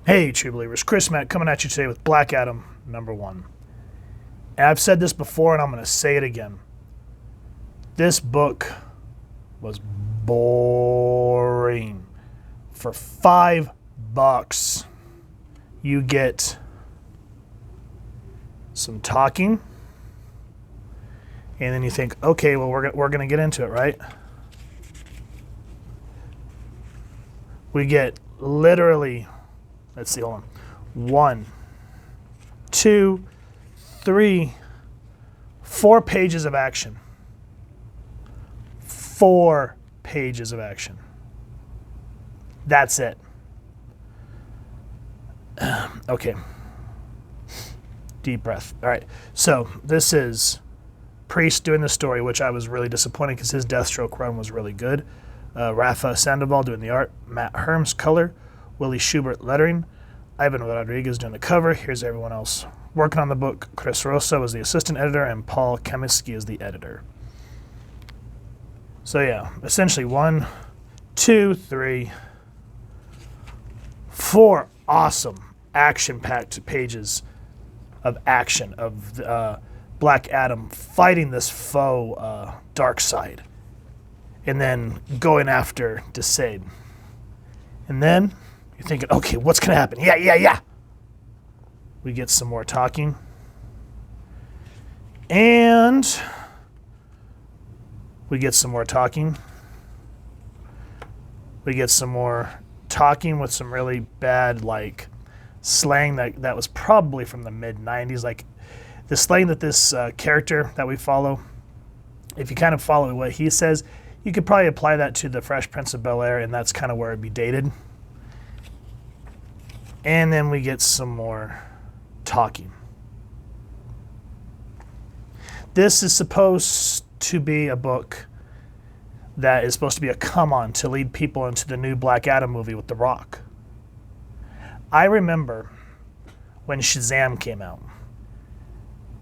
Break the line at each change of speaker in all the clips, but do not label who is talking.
Hey, true believers, Chris Mack coming at you today with Black Adam #1. And I've said this before and I'm going to say it again. This book was boring. For $5, you get some talking, and then you think, okay, well, we're going to get into it, right? We get literally, let's see, hold on. 1, 2, 3, 4 pages of action. 4 pages of action. That's it. Okay. Deep breath. All right. So this is Priest doing the story, which I was really disappointed because his Deathstroke run was really good. Rafa Sandoval doing the art. Matt Herms color. Willie Schubert lettering. Ivan Rodriguez doing the cover. Here's everyone else working on the book. Chris Rosso is the assistant editor, and Paul Kaminsky is the editor. So yeah, essentially 1, 2, 3, 4 awesome action-packed pages of action of Black Adam fighting this faux dark side, and then going after Desaid. And then you're thinking, okay, what's going to happen? Yeah. We get some more talking. And we get some more talking. We get some more talking with some really bad, like, slang that was probably from the mid-90s. Like, the slang that this character that we follow, if you kind of follow what he says, you could probably apply that to the Fresh Prince of Bel-Air, and that's kind of where it'd be dated. And then we get some more talking. This is supposed to be a book that is supposed to be a come-on to lead people into the new Black Adam movie with The Rock. I remember when Shazam came out,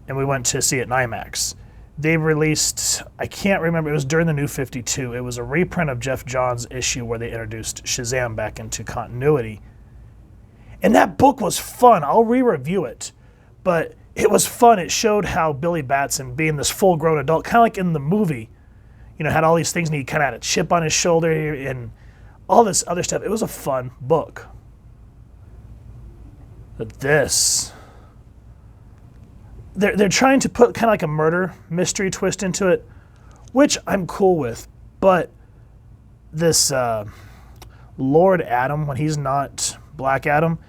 and we went to see it in IMAX. They released, I can't remember, it was during the New 52. It was a reprint of Jeff Johns' issue where they introduced Shazam back into continuity. And that book was fun. I'll re-review it. But it was fun. It showed how Billy Batson, being this full-grown adult, kind of like in the movie, had all these things, and he kind of had a chip on his shoulder and all this other stuff. It was a fun book. But this, they're trying to put kind of like a murder mystery twist into it, which I'm cool with. But this Lord Adam, when he's not Black Adam,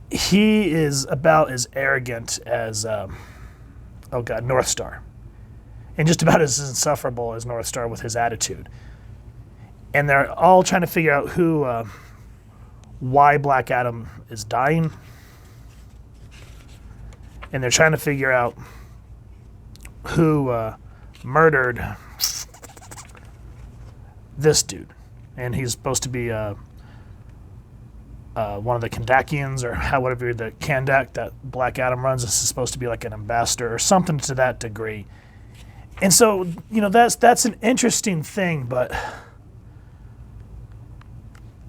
he is about as arrogant as, North Star. And just about as insufferable as North Star with his attitude. And they're all trying to figure out why Black Adam is dying. And they're trying to figure out who murdered this dude. And he's supposed to be one of the Kandakians, or whatever the Kandak that Black Adam runs. This is supposed to be like an ambassador or something to that degree. And so, that's an interesting thing, but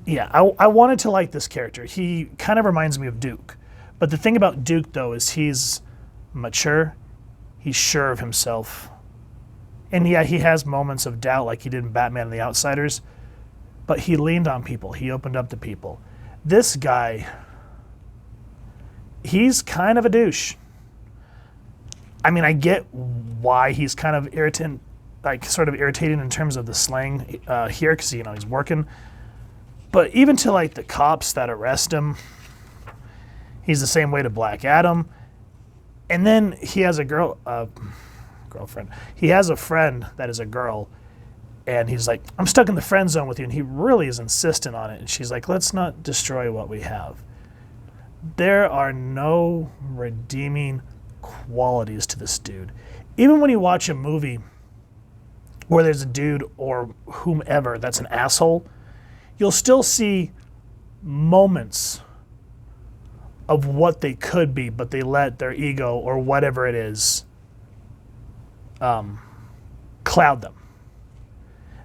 yeah, I wanted to like this character. He kind of reminds me of Duke. But the thing about Duke, though, is he's mature, he's sure of himself. And yeah, he has moments of doubt like he did in Batman and the Outsiders, but he leaned on people. He opened up to people. This guy, he's kind of a douche. I mean, I get why he's kind of irritating in terms of the slang here, because he's working. But even to like the cops that arrest him, he's the same way to Black Adam. And then he has a girlfriend. He has a friend that is a girl, and he's like, "I'm stuck in the friend zone with you," and he really is insistent on it. And she's like, "Let's not destroy what we have." There are no redeeming qualities to this dude. Even when you watch a movie where there's a dude or whomever that's an asshole, you'll still see moments of what they could be, but they let their ego or whatever it is cloud them.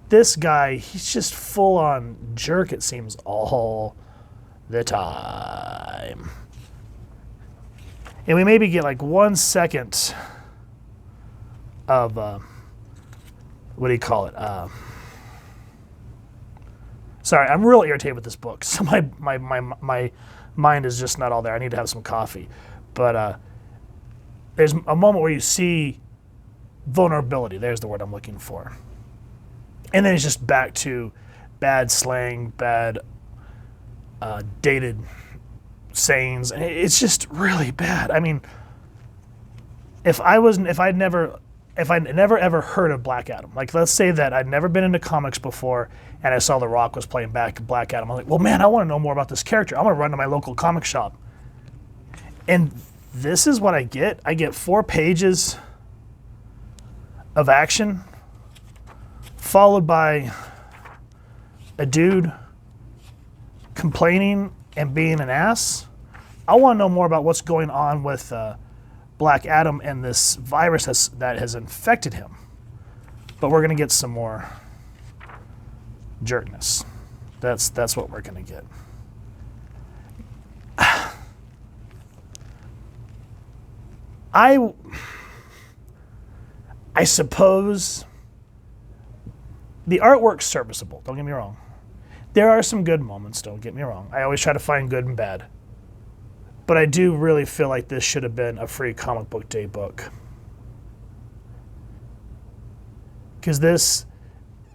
This guy, he's just full on jerk, it seems, all the time. And we maybe get like 1 second of, what do you call it? Sorry, I'm real irritated with this book. So my mind is just not all there. I need to have some coffee. But there's a moment where you see vulnerability. There's the word I'm looking for. And then it's just back to bad slang, bad dated sayings. It's just really bad. I mean, if I'd never ever heard of Black Adam, like let's say that I'd never been into comics before and I saw The Rock was playing back Black Adam, I'm like, well, man, I want to know more about this character. I'm going to run to my local comic shop. And this is what I get. I get 4 pages of action followed by a dude complaining and being an ass. I want to know more about what's going on with Black Adam and this virus that has infected him. But we're going to get some more jerkness. That's what we're going to get. I suppose the artwork's serviceable, don't get me wrong. There are some good moments, don't get me wrong. I always try to find good and bad. But I do really feel like this should have been a free comic book day book. Because this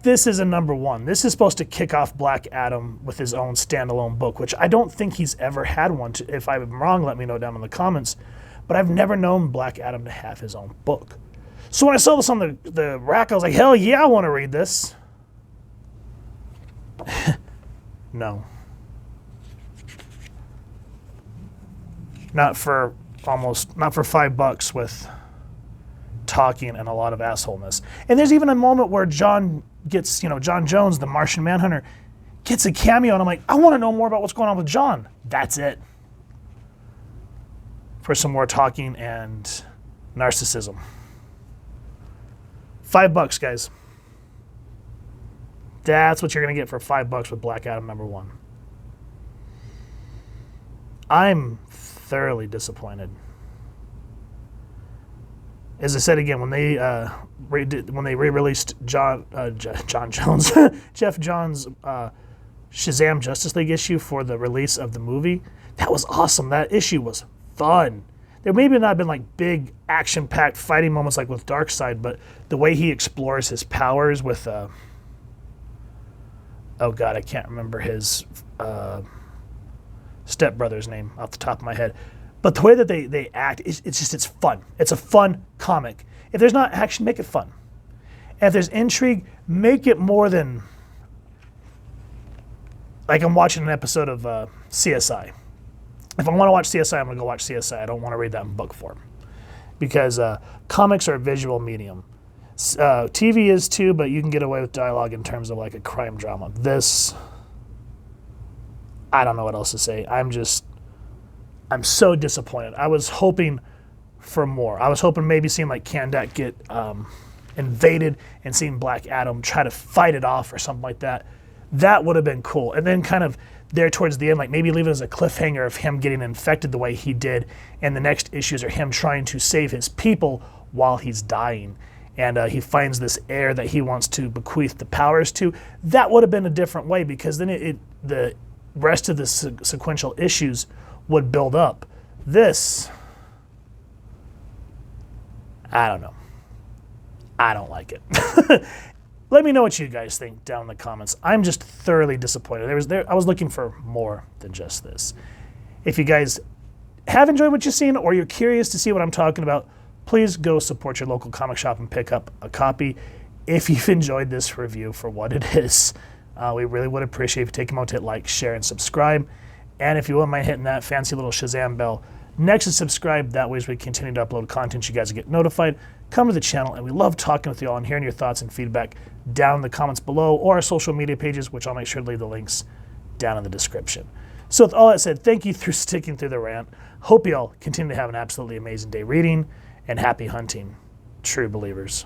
is a number 1. This is supposed to kick off Black Adam with his own standalone book, which I don't think he's ever had one. If I'm wrong, let me know down in the comments. But I've never known Black Adam to have his own book. So when I saw this on the rack, I was like, hell yeah, I want to read this. No. Not for $5 with talking and a lot of assholeness. And there's even a moment where John Jones, the Martian Manhunter, gets a cameo, and I'm like, I want to know more about what's going on with John. That's it. For some more talking and narcissism. $5, guys. That's what you're going to get for $5 with Black Adam number 1. I'm thoroughly disappointed. As I said again, when they re-released John Jones, Jeff Johns' Shazam Justice League issue for the release of the movie, that was awesome. That issue was fun. There maybe not been like big action-packed fighting moments like with Darkseid, but the way he explores his powers with oh god, I can't remember his stepbrother's name off the top of my head. But the way that they act, it's fun. It's a fun comic. If there's not action, make it fun. And if there's intrigue, make it more than like I'm watching an episode of CSI. If I want to watch CSI, I'm going to go watch CSI. I don't want to read that in book form. Because comics are a visual medium. TV is too, but you can get away with dialogue in terms of like a crime drama. This, I don't know what else to say. I'm so disappointed. I was hoping for more. I was hoping maybe seeing like Kandak get invaded and seeing Black Adam try to fight it off or something like that. That would have been cool. And then kind of there towards the end, like maybe leave it as a cliffhanger of him getting infected the way he did, and the next issues are him trying to save his people while he's dying. And he finds this heir that he wants to bequeath the powers to. That would have been a different way, because then the rest of the sequential issues would build up. This, I don't know. I don't like it. Let me know what you guys think down in the comments. I'm just thoroughly disappointed. I was looking for more than just this. If you guys have enjoyed what you've seen, or you're curious to see what I'm talking about, please go support your local comic shop and pick up a copy. If you've enjoyed this review for what it is, we really would appreciate if you take a moment to hit like, share, and subscribe. And if you wouldn't mind hitting that fancy little Shazam bell next to subscribe, that way as we continue to upload content, you guys get notified. Come to the channel, and we love talking with you all and hearing your thoughts and feedback down in the comments below, or our social media pages, which I'll make sure to leave the links down in the description. So with all that said, thank you for sticking through the rant. Hope you all continue to have an absolutely amazing day reading, and happy hunting, true believers.